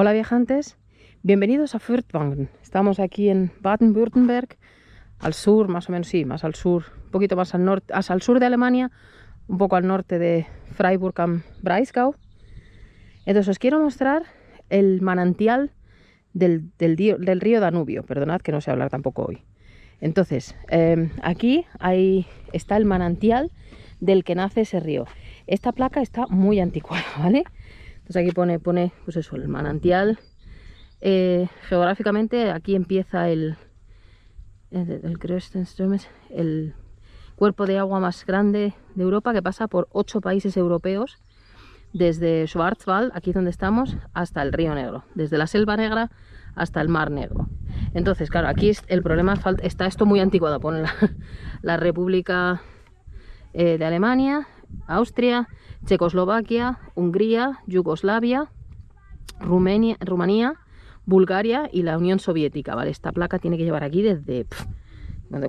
Hola viajantes, bienvenidos a Furtwangen. Estamos aquí en Baden-Württemberg, al sur, más o menos, sí, más al sur, un poquito más al norte, hasta al sur de Alemania, un poco al norte de Freiburg am Breisgau. Entonces os quiero mostrar el manantial del río Danubio. Perdonad que no sé hablar tampoco hoy. Entonces, aquí está el manantial del que nace ese río. Esta placa está muy anticuada, ¿vale? Entonces aquí pone pues eso, el manantial. Geográficamente aquí empieza el cuerpo de agua más grande de Europa, que pasa por 8 países europeos, desde Schwarzwald, aquí donde estamos, hasta el Río Negro, desde la Selva Negra hasta el Mar Negro. Entonces, claro, aquí es el problema, está esto muy anticuado, pone la República de Alemania, Austria, Checoslovaquia, Hungría, Yugoslavia, Rumanía, Bulgaria y la Unión Soviética, ¿vale? Esta placa tiene que llevar aquí desde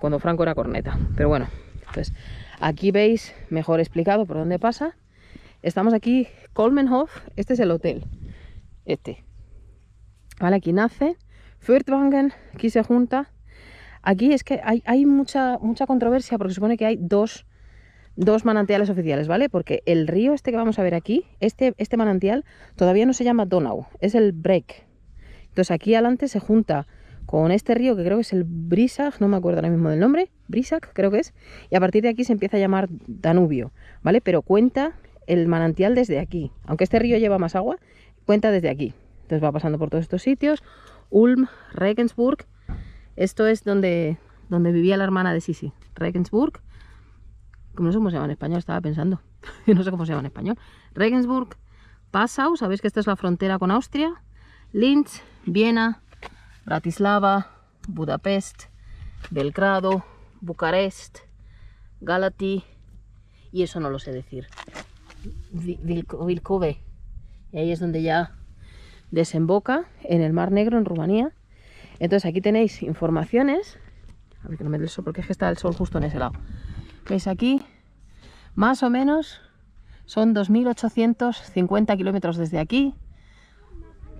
cuando Franco era corneta. Pero bueno, pues aquí veis mejor explicado por dónde pasa. Estamos aquí, Kolmenhof, este es el hotel. ¿Vale? Aquí nace. Furtwangen, aquí se junta. Aquí es que hay mucha controversia porque se supone que hay dos manantiales oficiales, ¿vale? Porque el río este que vamos a ver aquí, este manantial todavía no se llama Donau, es el Breck. Entonces aquí adelante se junta con este río que creo que es el Brisach, no me acuerdo ahora mismo del nombre, Brisach creo que es, y a partir de aquí se empieza a llamar Danubio, ¿vale? Pero cuenta el manantial desde aquí, aunque este río lleva más agua, cuenta desde aquí. Entonces va pasando por todos estos sitios, Ulm, Regensburg, esto es donde vivía la hermana de Sisi, Regensburg. No sé cómo se llama en español, estaba pensando. No sé cómo se llama en español. Regensburg, Passau, sabéis que esta es la frontera con Austria. Linz, Viena, Bratislava, Budapest, Belgrado, Bucarest, Galati, y eso no lo sé decir. Vilkove. Y ahí es donde ya desemboca en el Mar Negro, en Rumanía. Entonces aquí tenéis informaciones. A ver que no me dé el sol porque es que está el sol justo en ese lado. ¿Veis aquí? Más o menos son 2.850 kilómetros desde aquí,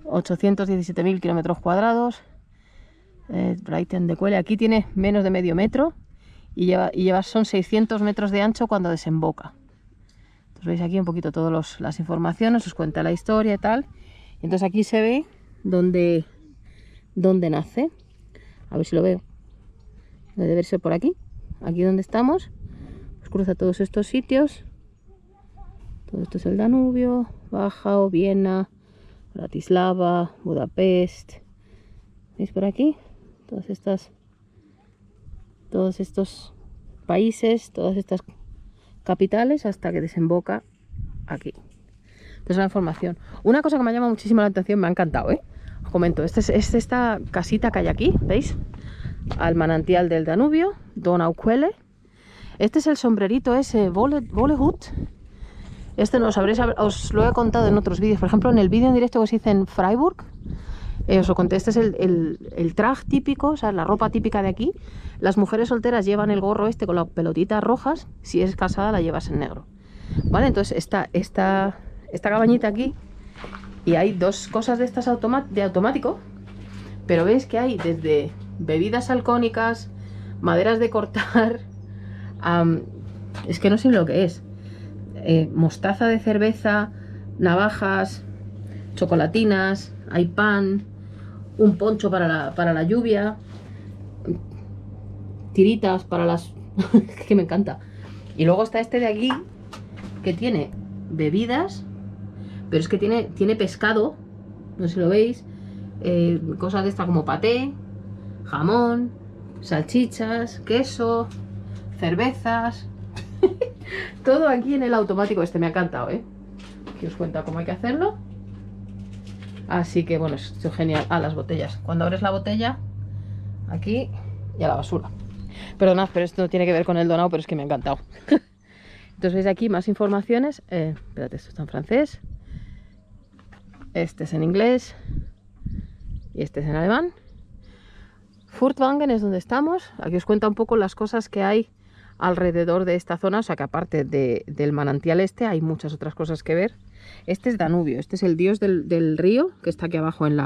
817.000 kilómetros cuadrados. Breiten de Cuele, aquí tiene menos de medio metro y son 600 metros de ancho cuando desemboca. Entonces veis aquí un poquito todas las informaciones, os cuenta la historia y tal. Entonces aquí se ve dónde nace. A ver si lo veo. Debe verse por aquí. Aquí donde estamos. Cruza todos estos sitios. Todo esto es el Danubio, Wachau, Viena, Bratislava, Budapest. ¿Veis por aquí? Todos estos países, todas estas capitales hasta que desemboca aquí. Entonces la información. Una cosa que me ha llamado muchísimo la atención, me ha encantado, ¿eh? Os comento, esta casita que hay aquí, ¿veis? Al manantial del Danubio, Donauquelle. Este es el sombrerito ese, Wollehut. Este no os lo he contado en otros vídeos. Por ejemplo, en el vídeo en directo que os hice en Freiburg, os lo conté. Este es el traje típico, o sea, la ropa típica de aquí. Las mujeres solteras llevan el gorro este con las pelotitas rojas. Si es casada, la llevas en negro. ¿Vale? Entonces, esta cabañita aquí. Y hay dos cosas de estas de automático. Pero veis que hay desde bebidas alcohólicas, maderas de cortar... es que no sé lo que es. Mostaza de cerveza, navajas, chocolatinas, hay pan, un poncho para la lluvia, tiritas para las... que me encanta. Y luego está este de aquí, que tiene bebidas, pero es que tiene pescado, no sé si lo veis, cosas de esta como paté, jamón, salchichas, queso, cervezas. Todo aquí en el automático este, me ha encantado, ¿eh? Aquí os cuenta cómo hay que hacerlo. Así que bueno, esto es genial. Las botellas, cuando abres la botella aquí y a la basura. Perdonad, pero esto no tiene que ver con el Donau, pero es que me ha encantado. Entonces veis aquí más informaciones. Espérate, esto está en francés, este es en inglés y este es en alemán. Furtwangen es donde estamos. Aquí os cuenta un poco las cosas que hay alrededor de esta zona, o sea que aparte del manantial este hay muchas otras cosas que ver. Este es Danubio, este es el dios del río que está aquí abajo en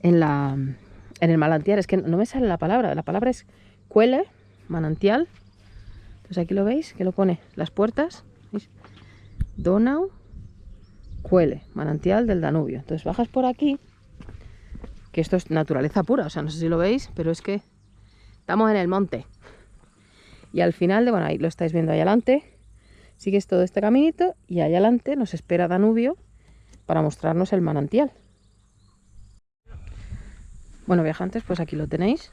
el manantial. Es que no me sale la palabra es Quelle, manantial. Entonces aquí lo veis, que lo pone las puertas, ¿veis? Donau, Quelle, manantial del Danubio. Entonces bajas por aquí, que esto es naturaleza pura, o sea, no sé si lo veis, pero es que estamos en el monte. Y al final, bueno, ahí lo estáis viendo ahí adelante, sigues todo este caminito y ahí adelante nos espera Danubio para mostrarnos el manantial. Bueno, viajantes, pues aquí lo tenéis.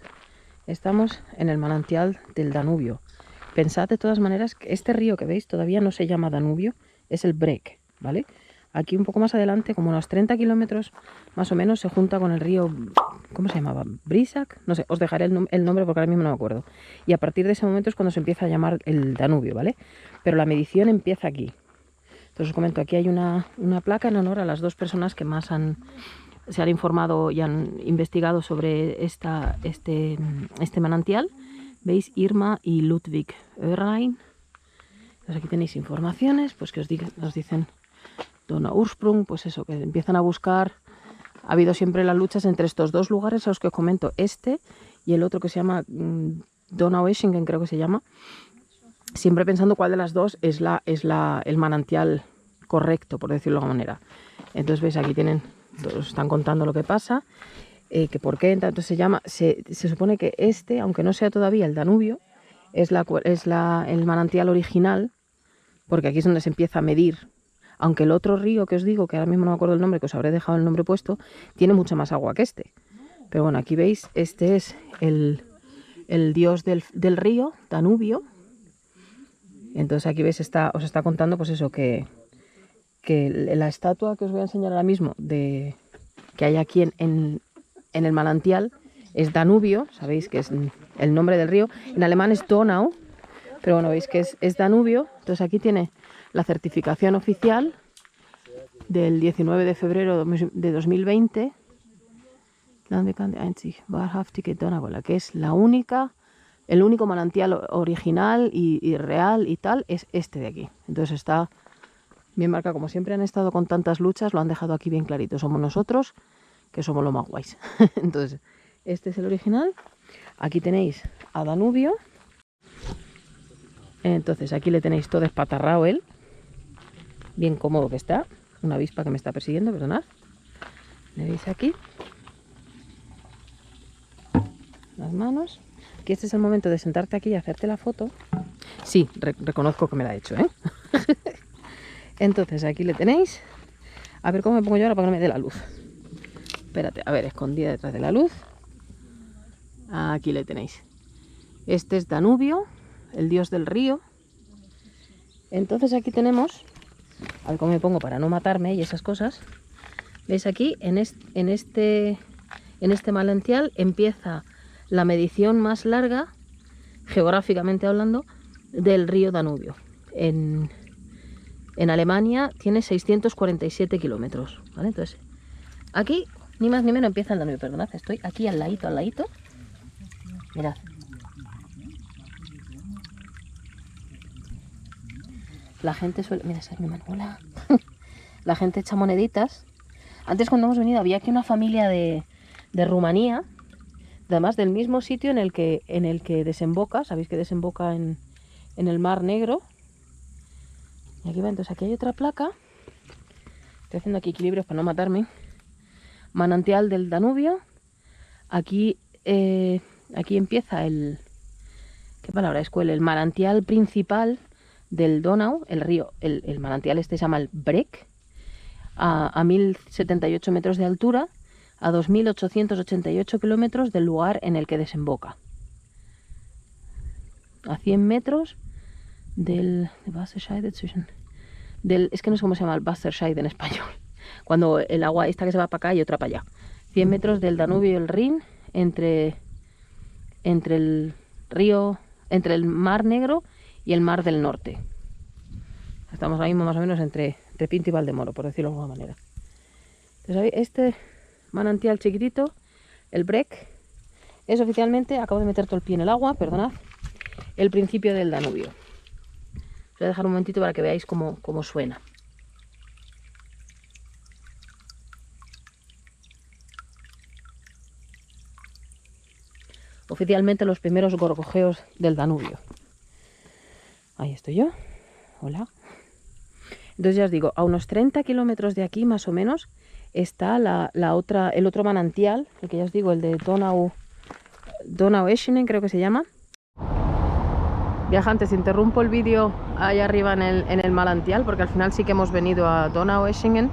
Estamos en el manantial del Danubio. Pensad de todas maneras que este río que veis todavía no se llama Danubio, es el Brek, ¿vale? Aquí un poco más adelante, como unos 30 kilómetros más o menos, se junta con el río, ¿cómo se llamaba? ¿Brisac? No sé, os dejaré el nombre porque ahora mismo no me acuerdo. Y a partir de ese momento es cuando se empieza a llamar el Danubio, ¿vale? Pero la medición empieza aquí. Entonces os comento, aquí hay una placa en honor a las dos personas que más se han informado y han investigado sobre este manantial. ¿Veis? Irma y Ludwig Oerlein. Entonces aquí tenéis informaciones, pues que os dicen Donau Ursprung, pues eso, que empiezan a buscar. Ha habido siempre las luchas entre estos dos lugares a los que os comento, este y el otro que se llama Donaueschingen, creo que se llama, siempre pensando cuál de las dos es el manantial correcto, por decirlo de alguna manera. Entonces veis, aquí os están contando lo que pasa, que por qué, entonces se supone que este, aunque no sea todavía el Danubio, es el manantial original, porque aquí es donde se empieza a medir. Aunque el otro río que os digo, que ahora mismo no me acuerdo el nombre, que os habré dejado el nombre puesto, tiene mucha más agua que este. Pero bueno, aquí veis, este es el dios del río, Danubio. Entonces aquí veis, os está contando pues eso, que la estatua que os voy a enseñar ahora mismo, que hay aquí en el manantial, es Danubio, sabéis que es el nombre del río. En alemán es Donau, pero bueno, veis que es Danubio. Entonces aquí tiene la certificación oficial del 19 de febrero de 2020, que es el único manantial original y real y tal, es este de aquí. Entonces está bien marcado, como siempre han estado con tantas luchas, lo han dejado aquí bien clarito. Somos nosotros, que somos los más guays. Entonces, este es el original. Aquí tenéis a Danubio. Entonces, aquí le tenéis todo espatarrado él. Bien cómodo que está. Una avispa que me está persiguiendo, perdonad. ¿Le veis aquí? Las manos. Aquí este es el momento de sentarte aquí y hacerte la foto. Sí, reconozco que me la he hecho, ¿eh? Entonces, aquí le tenéis. A ver cómo me pongo yo ahora para que no me dé la luz. Espérate, a ver, escondida detrás de la luz. Aquí le tenéis. Este es Danubio, el dios del río. Entonces aquí tenemos, a ver cómo me pongo para no matarme y esas cosas. ¿Veis aquí? En este manantial empieza la medición más larga, geográficamente hablando, del río Danubio. En Alemania tiene 647 kilómetros, ¿vale? Entonces, aquí, ni más ni menos, empieza el Danubio. Perdonad, estoy aquí al ladito. Mirad. La gente suele... Mira, esa es mi mano. Hola. La gente echa moneditas. Antes, cuando hemos venido, había aquí una familia de Rumanía, además del mismo sitio en el que desemboca. Sabéis que desemboca en el Mar Negro. Y aquí va, entonces aquí hay otra placa. Estoy haciendo aquí equilibrios para no matarme. Manantial del Danubio. Aquí empieza ¿qué palabra es? El manantial principal del Donau, el río. El manantial este se llama el Brek, a 1078 metros de altura, a 2888 kilómetros del lugar en el que desemboca. A 100 metros del es que no sé cómo se llama el Wasserscheide en español. Cuando el agua esta que se va para acá y otra para allá. 100 metros del Danubio y el Rin, entre el río, entre el Mar Negro y el Mar del Norte. Estamos ahora mismo más o menos entre Pinto y Valdemoro, por decirlo de alguna manera. Entonces, este manantial chiquitito, el Brek, es oficialmente, acabo de meter todo el pie en el agua, perdonad, el principio del Danubio. Os voy a dejar un momentito para que veáis cómo suena. oficialmente los primeros gorgojeos del Danubio. Ahí estoy yo. Hola. Entonces ya os digo, a unos 30 kilómetros de aquí más o menos está el otro manantial, el que ya os digo, el de Donaueschingen creo que se llama. Viajantes, interrumpo el vídeo ahí arriba en el manantial porque al final sí que hemos venido a Donaueschingen.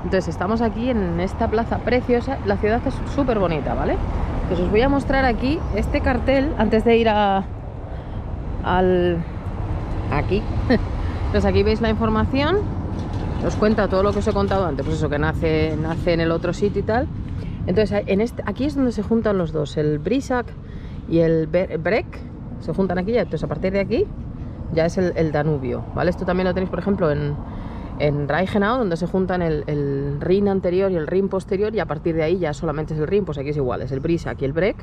Entonces estamos aquí en esta plaza preciosa, la ciudad es súper bonita, ¿vale? Pues os voy a mostrar aquí este cartel antes de ir aquí. Entonces aquí veis la información, os cuenta todo lo que os he contado antes, pues eso, que nace en el otro sitio y tal. Entonces aquí es donde se juntan los dos, el Breisach y el Breg, se juntan aquí ya. Entonces a partir de aquí ya es el Danubio, ¿vale? Esto también lo tenéis por ejemplo en Reichenau, donde se juntan el Rin anterior y el Rin posterior, y a partir de ahí ya solamente es el Rin. Pues aquí es igual, es el Breisach y el Breg,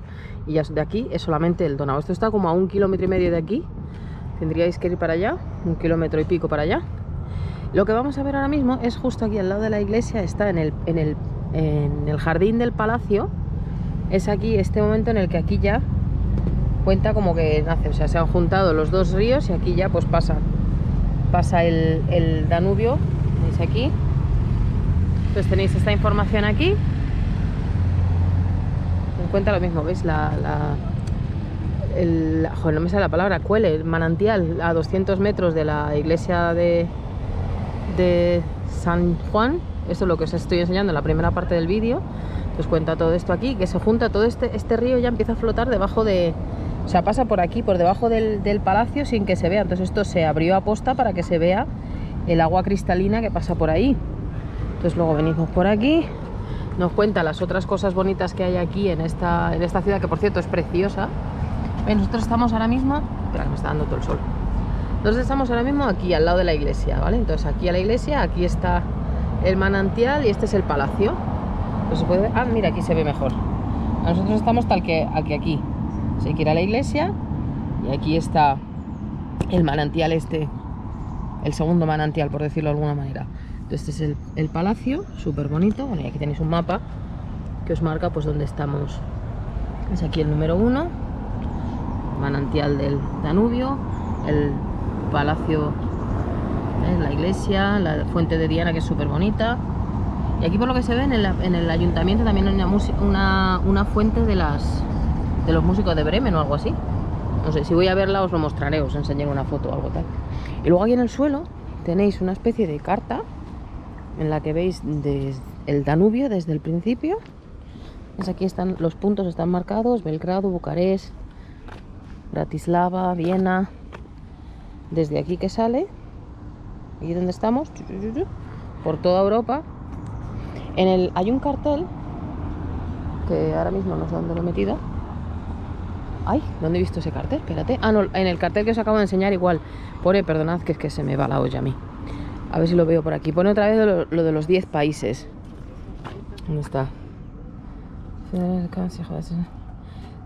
y ya de aquí es solamente el Donau. Esto está como a 1,5 kilómetros de aquí, tendríais que ir para allá, 1,5 kilómetros para allá. Lo que vamos a ver ahora mismo es justo aquí al lado de la iglesia, está en el jardín del palacio. Es aquí este momento en el que aquí ya cuenta como que nace, o sea, se han juntado los dos ríos y aquí ya pues pasa el Danubio, veis aquí. Entonces tenéis esta información aquí, en cuenta lo mismo, veis joder, no me sale la palabra, cuele, el manantial a 200 metros de la iglesia de San Juan. Esto es lo que os estoy enseñando en la primera parte del vídeo. Os cuenta todo esto aquí, que se junta todo este río, ya empieza a flotar debajo o sea, pasa por aquí, por debajo del palacio sin que se vea. Entonces esto se abrió a posta para que se vea el agua cristalina que pasa por ahí. Entonces luego venimos por aquí, nos cuenta las otras cosas bonitas que hay aquí en esta ciudad, que por cierto es preciosa. Nosotros estamos ahora mismo, espera que me está dando todo el sol. Nosotros estamos ahora mismo aquí al lado de la iglesia, ¿vale? Entonces aquí a la iglesia, aquí está el manantial y este es el palacio. Entonces se puede ver, mira, aquí se ve mejor. Nosotros estamos tal que aquí. Se quiere ir a la iglesia y aquí está el manantial el segundo manantial, por decirlo de alguna manera. Entonces este es el palacio, súper bonito. Bueno, y aquí tenéis un mapa que os marca pues dónde estamos. Es aquí el número 1, manantial del Danubio, el palacio, la iglesia, la fuente de Diana, que es súper bonita. Y aquí por lo que se ve en el ayuntamiento también hay una fuente de los músicos de Bremen o algo así. No sé, si voy a verla os lo mostraré, os enseñaré una foto o algo tal. Y luego aquí en el suelo tenéis una especie de carta en la que veis el Danubio desde el principio. Pues aquí están los puntos, están marcados: Belgrado, Bucarest, Bratislava, Viena. Desde aquí que sale, aquí donde estamos, por toda Europa. Hay un cartel que ahora mismo no sé dónde lo he metido. Ay, ¿dónde he visto ese cartel? Espérate. No, en el cartel que os acabo de enseñar igual. Perdonad que es que se me va la olla a mí. A ver si lo veo por aquí. Pone otra vez lo de los 10 países. ¿Dónde está?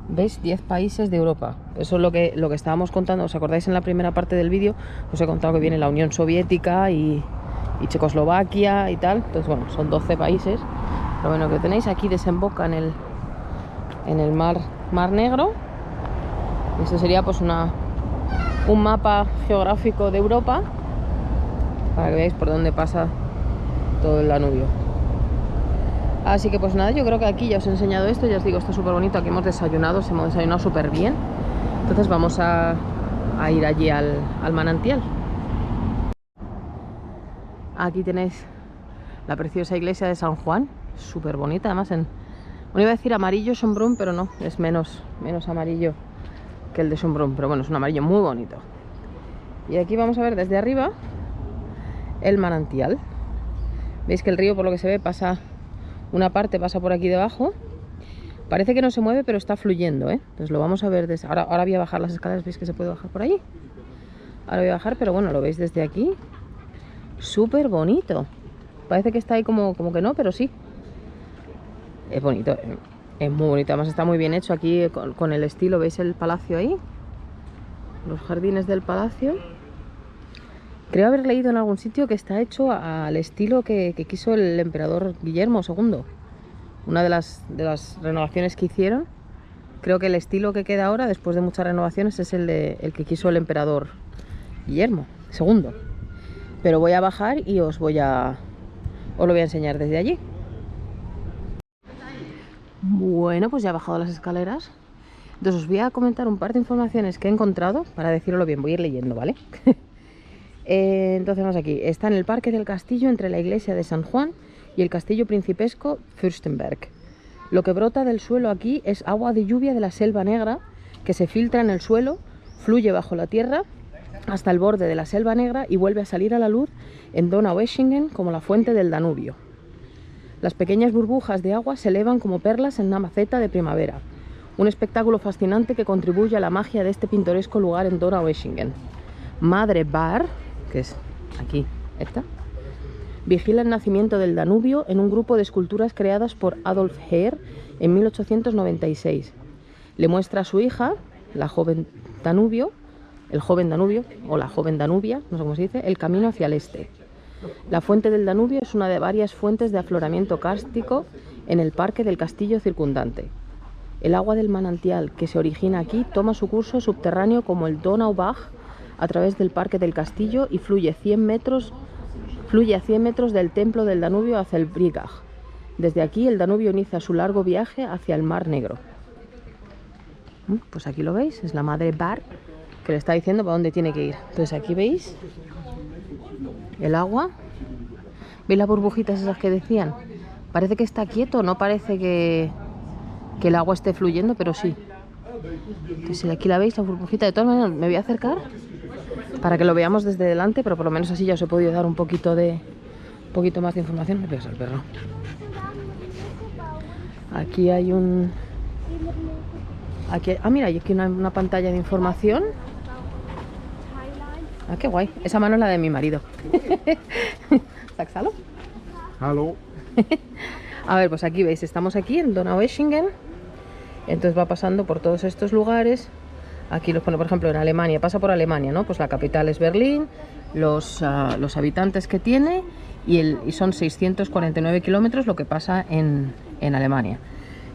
¿Veis? 10 países de Europa. Eso es lo que estábamos contando. ¿Os acordáis en la primera parte del vídeo? Os he contado que viene la Unión Soviética y Checoslovaquia y tal. Entonces, bueno, son 12 países. Lo bueno que tenéis aquí desemboca en el Mar Negro. Eso sería pues un mapa geográfico de Europa para que veáis por dónde pasa todo el Danubio. Así que pues nada, yo creo que aquí ya os he enseñado esto. Ya os digo, está súper bonito. Aquí hemos desayunado súper bien. Entonces vamos a ir allí al manantial. Aquí tenéis la preciosa iglesia de San Juan, súper bonita. Además bueno, iba a decir amarillo Schönbrunn, pero no, es menos amarillo que el de Schönbrunn, pero bueno, es un amarillo muy bonito. Y aquí vamos a ver desde arriba el manantial. Veis que el río, por lo que se ve, una parte pasa por aquí debajo. Parece que no se mueve, pero está fluyendo, ¿eh? Entonces lo vamos a ver desde ahora voy a bajar las escaleras. ¿Veis que se puede bajar por ahí? Ahora voy a bajar, pero bueno, lo veis desde aquí. Súper bonito. Parece que está ahí como que no, pero sí. Es bonito, es muy bonito. Además está muy bien hecho aquí con el estilo. ¿Veis el palacio ahí? Los jardines del palacio. Creo haber leído en algún sitio que está hecho al estilo que quiso el emperador Guillermo II. Una de las renovaciones que hicieron Creo que el estilo que queda ahora, después de muchas renovaciones, es el que quiso el emperador Guillermo II. Pero voy a bajar y os lo voy a enseñar desde allí. Bueno, pues ya he bajado las escaleras. Entonces os voy a comentar un par de informaciones que he encontrado para decirlo bien. Voy a ir leyendo, ¿vale? Entonces vamos aquí. Está en el Parque del Castillo, entre la iglesia de San Juan y el castillo principesco Fürstenberg. Lo que brota del suelo aquí es agua de lluvia de la Selva Negra, que se filtra en el suelo, fluye bajo la tierra hasta el borde de la Selva Negra y vuelve a salir a la luz en Donaueschingen como la fuente del Danubio. Las pequeñas burbujas de agua se elevan como perlas en una maceta de primavera. Un espectáculo fascinante que contribuye a la magia de este pintoresco lugar en Donaueschingen. Madre Bar, que es aquí, esta, vigila el nacimiento del Danubio en un grupo de esculturas creadas por Adolf Heer en 1896. Le muestra a su hija, el joven Danubio, o la joven Danubia, no sé cómo se dice, el camino hacia el este. La fuente del Danubio es una de varias fuentes de afloramiento kárstico en el parque del castillo circundante. El agua del manantial que se origina aquí toma su curso subterráneo como el Donaubach a través del parque del castillo y fluye a 100 metros del templo del Danubio hacia el Brigach. Desde aquí el Danubio inicia su largo viaje hacia el Mar Negro. Pues aquí lo veis, es la madre Bar que le está diciendo para dónde tiene que ir. Entonces aquí veis el agua. ¿Veis las burbujitas esas que decían? Parece que está quieto, no parece que el agua esté fluyendo, pero sí. Entonces aquí la veis, la burbujita. De todas maneras me voy a acercar para que lo veamos desde delante, pero por lo menos así ya os he podido dar un poquito más de información. Me pegas al perro. Aquí hay mira, hay aquí una pantalla de información. Ah, qué guay. Esa mano es la de mi marido. ¿Saxalo? Hallo. A ver, pues aquí veis, estamos aquí en Donaueschingen. Entonces va pasando por todos estos lugares. Aquí los pone, por ejemplo, en Alemania. Pasa por Alemania, ¿no? Pues la capital es Berlín, los habitantes que tiene y son 649 kilómetros lo que pasa en Alemania.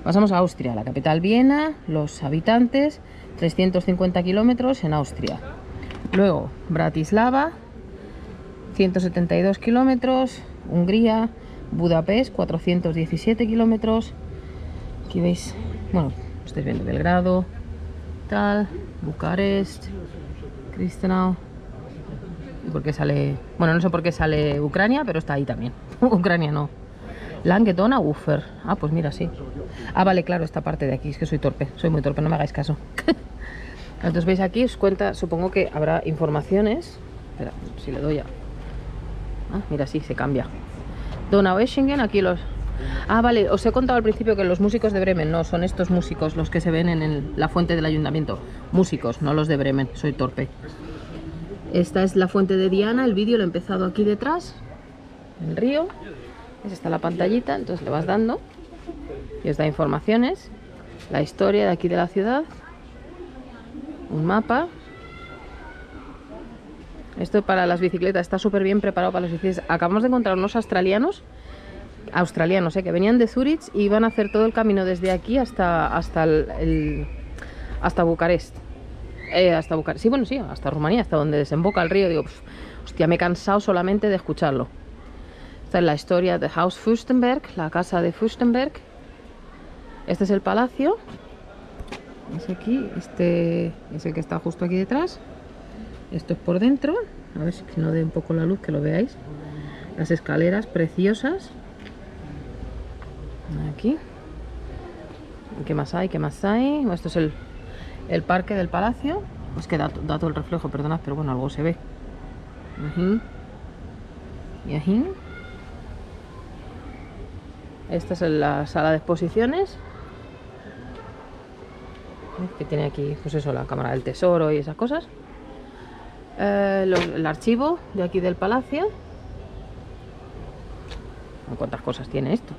Pasamos a Austria, la capital Viena, los habitantes, 350 kilómetros en Austria. Luego Bratislava, 172 kilómetros, Hungría, Budapest, 417 kilómetros. Aquí veis, bueno, estáis viendo Belgrado, tal, Bucarest, Chisinau. ¿Y por qué sale? Bueno, no sé por qué sale Ucrania, pero está ahí también. Ucrania no. Languedoc-Ufer. Ah, pues mira, sí. Ah, vale, claro, esta parte de aquí. Es que soy torpe, soy muy torpe, no me hagáis caso. Entonces veis aquí, os cuenta, supongo que habrá informaciones. Espera, si le doy a... Ah, mira, sí, se cambia. Donaueschingen, aquí los... Ah, vale, os he contado al principio que los músicos de Bremen, no, son estos músicos los que se ven en la fuente del ayuntamiento. Músicos, no los de Bremen, soy torpe. Esta es la fuente de Diana, el vídeo lo he empezado aquí detrás, en el río. Está la pantallita, entonces le vas dando y os da informaciones, la historia de aquí de la ciudad, un mapa. Esto para las bicicletas, está súper bien preparado para las bicicletas. Acabamos de encontrar unos australianos, que venían de Zurich y iban a hacer todo el camino desde aquí hasta Bucarest. Sí, bueno, sí, hasta Rumanía, hasta donde desemboca el río. Digo, hostia, me he cansado solamente de escucharlo. Esta es la historia de Haus Fürstenberg, la casa de Fürstenberg. Este es el palacio. Es aquí, este es el que está justo aquí detrás. Esto es por dentro. A ver si no dé un poco la luz, que lo veáis. Las escaleras preciosas. Aquí. ¿Qué más hay? ¿Qué más hay? Bueno, esto es el parque del palacio. Es que da todo el reflejo, perdonad, pero bueno, algo se ve. Y aquí. Esta es la sala de exposiciones. Que tiene aquí, pues eso, la cámara del tesoro y esas cosas. El archivo de aquí del palacio. ¿Cuántas cosas tiene esto?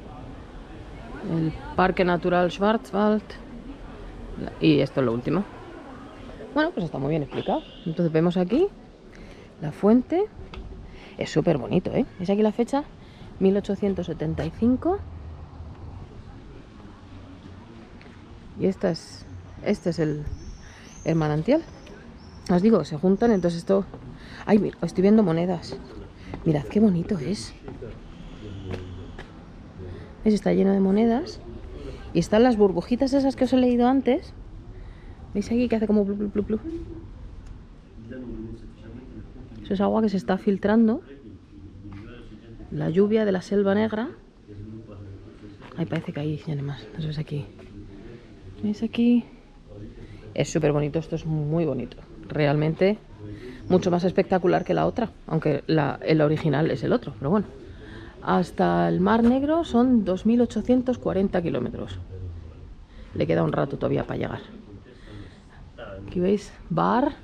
El Parque Natural Schwarzwald. Y esto es lo último. Bueno, pues está muy bien explicado. Entonces vemos aquí la fuente. Es súper bonito, ¿eh? ¿Es aquí la fecha? 1875. Y esta es Este es el manantial. Os digo, se juntan, entonces esto... Ay, mira, estoy viendo monedas. Mirad qué bonito es. ¿Ves? Está lleno de monedas. Y están las burbujitas esas que os he leído antes. ¿Veis aquí que hace como blu, blu, blu, blu? Eso es agua que se está filtrando. La lluvia de la Selva Negra. Ay, parece que ahí tiene más. Eso es aquí. ¿Veis aquí? Es súper bonito, esto es muy bonito. Realmente mucho más espectacular que la otra. Aunque el original es el otro, pero bueno. Hasta el Mar Negro son 2.840 kilómetros. Le queda un rato todavía para llegar. Aquí veis Bar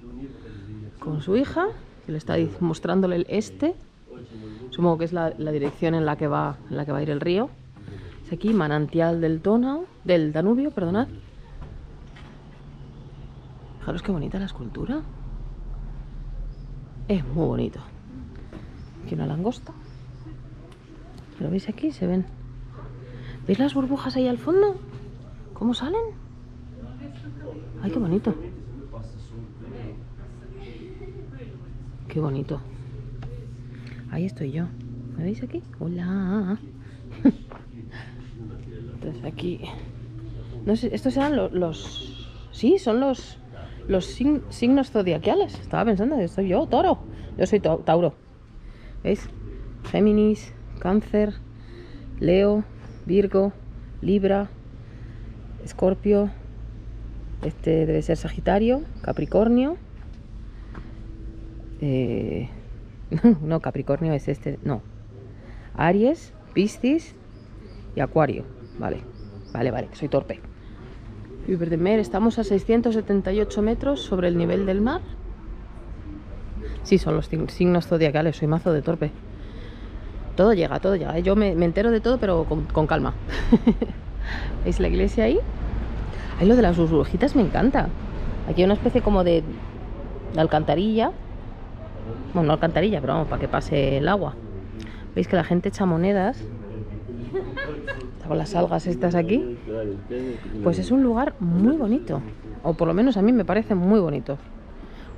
con su hija, que le está mostrándole el este. Supongo que es la dirección en la que va a ir el río. Es aquí manantial del Danubio, perdonad. Fijaros qué bonita la escultura. Es muy bonito. Aquí una langosta. ¿Lo veis aquí? Se ven. ¿Veis las burbujas ahí al fondo? ¿Cómo salen? Ay, qué bonito. Qué bonito. Ahí estoy yo. ¿Me veis aquí? Hola. Entonces aquí... No sé, estos eran los... Sí, son los signos zodiacales. Estaba pensando que soy yo, Toro. Yo soy Tauro. ¿Veis? Géminis, Cáncer, Leo, Virgo, Libra, Escorpio. Este debe ser Sagitario, Capricornio. No, Capricornio es este, no. Aries, Piscis y Acuario. Vale, que soy torpe. Überdemer, estamos a 678 metros sobre el nivel del mar. Sí, son los signos zodiacales, soy mazo de torpe. Todo llega, ¿eh? Yo me entero de todo, pero con calma. ¿Veis la iglesia ahí? Ahí lo de las burbujitas me encanta. Aquí hay una especie como de alcantarilla. Bueno, no alcantarilla, pero vamos, para que pase el agua. ¿Veis que la gente echa monedas? Con las algas estas aquí. Pues es un lugar muy bonito. O por lo menos a mí me parece muy bonito.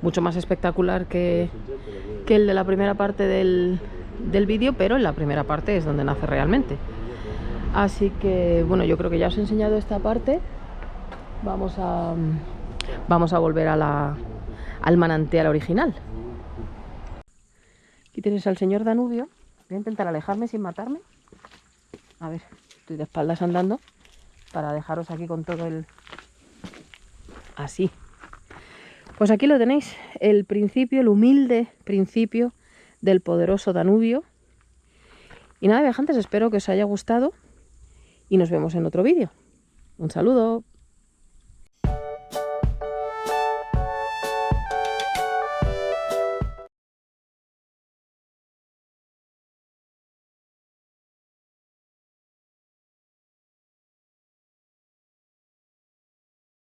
Mucho más espectacular que el de la primera parte del vídeo, pero en la primera parte es donde nace realmente. Así que, bueno, yo creo que ya os he enseñado esta parte. Vamos a volver al manantial original. Aquí tenéis al señor Danubio. Voy a intentar alejarme sin matarme. A ver, estoy de espaldas andando para dejaros aquí con todo el... Así. Pues aquí lo tenéis, el principio, el humilde principio del poderoso Danubio. Y nada, viajantes, espero que os haya gustado y nos vemos en otro vídeo. Un saludo.